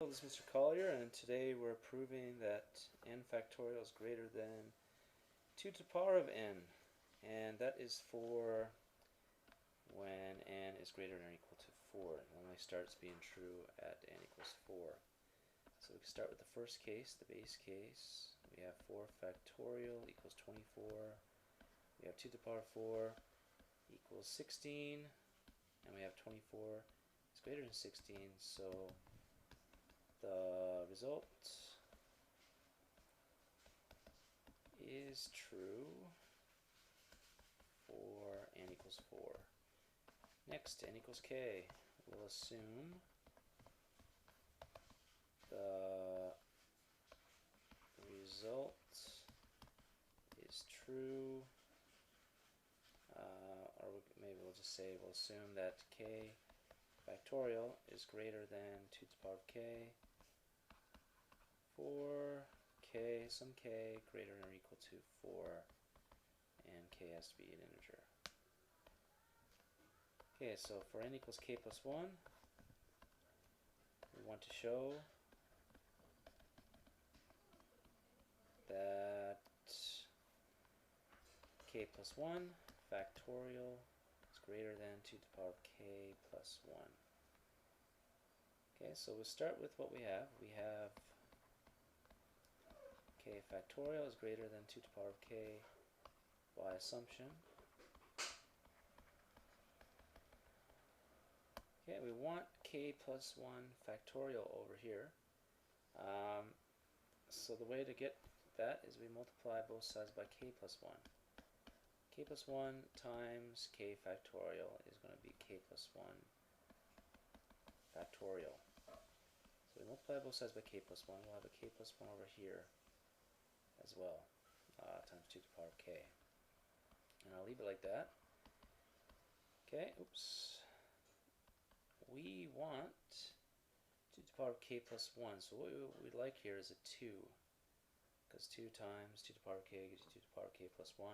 people, this is Mr. Collier, and today we're proving that n factorial is greater than 2 to the power of n, and that is for when n is greater than or equal to 4. It only starts being true at n equals 4. So we can start with the first case, the base case. We have 4 factorial equals 24. We have 2 to the power of 4 equals 16, and we have 24 is greater than 16, so the result is true for n equals 4. Next, n equals k. We'll assume the result is true, or maybe we'll just say we'll assume that k factorial is greater than 2 to the power of k for k, some k greater than or equal to 4, and k has to be an integer. Okay, so for n equals k plus 1, we want to show that k plus 1 factorial is greater than 2 to the power of k plus 1. Okay, so we'll start with what we have. We have k factorial is greater than 2 to the power of k by assumption. Okay, we want k plus 1 factorial over here. So the way to get that is we multiply both sides by k plus 1. K plus 1 times k factorial is going to be k plus 1 factorial. So we multiply both sides by k plus 1. We'll have a k plus 1 over here as well, times 2 to the power of k. And I'll leave it like that. Okay, oops. We want 2 to the power of k plus 1. So what we'd like here is a 2, because 2 times 2 to the power of k gives you 2 to the power of k plus 1.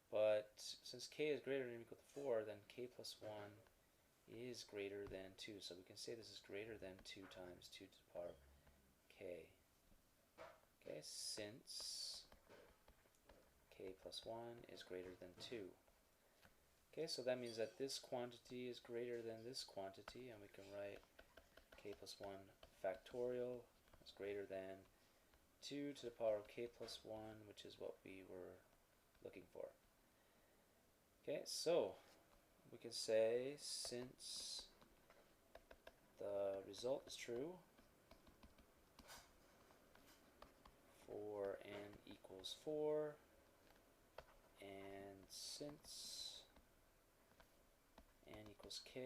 But since k is greater than or equal to 4, then k plus 1 is greater than 2. So we can say this is greater than 2 times 2 to the power of k. Okay, since k plus 1 is greater than 2. Okay, so that means that this quantity is greater than this quantity, and we can write k plus 1 factorial is greater than 2 to the power of k plus 1, which is what we were looking for. Okay, so we can say since the result is true for n equals 4, and since n equals k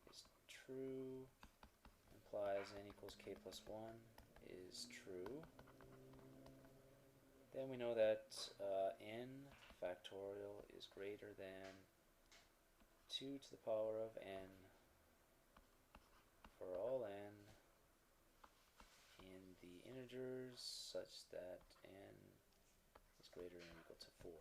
is true, implies n equals k plus 1 is true, then we know that n factorial is greater than 2 to the power of n for all n in the integers such that n is greater than or equal to 4.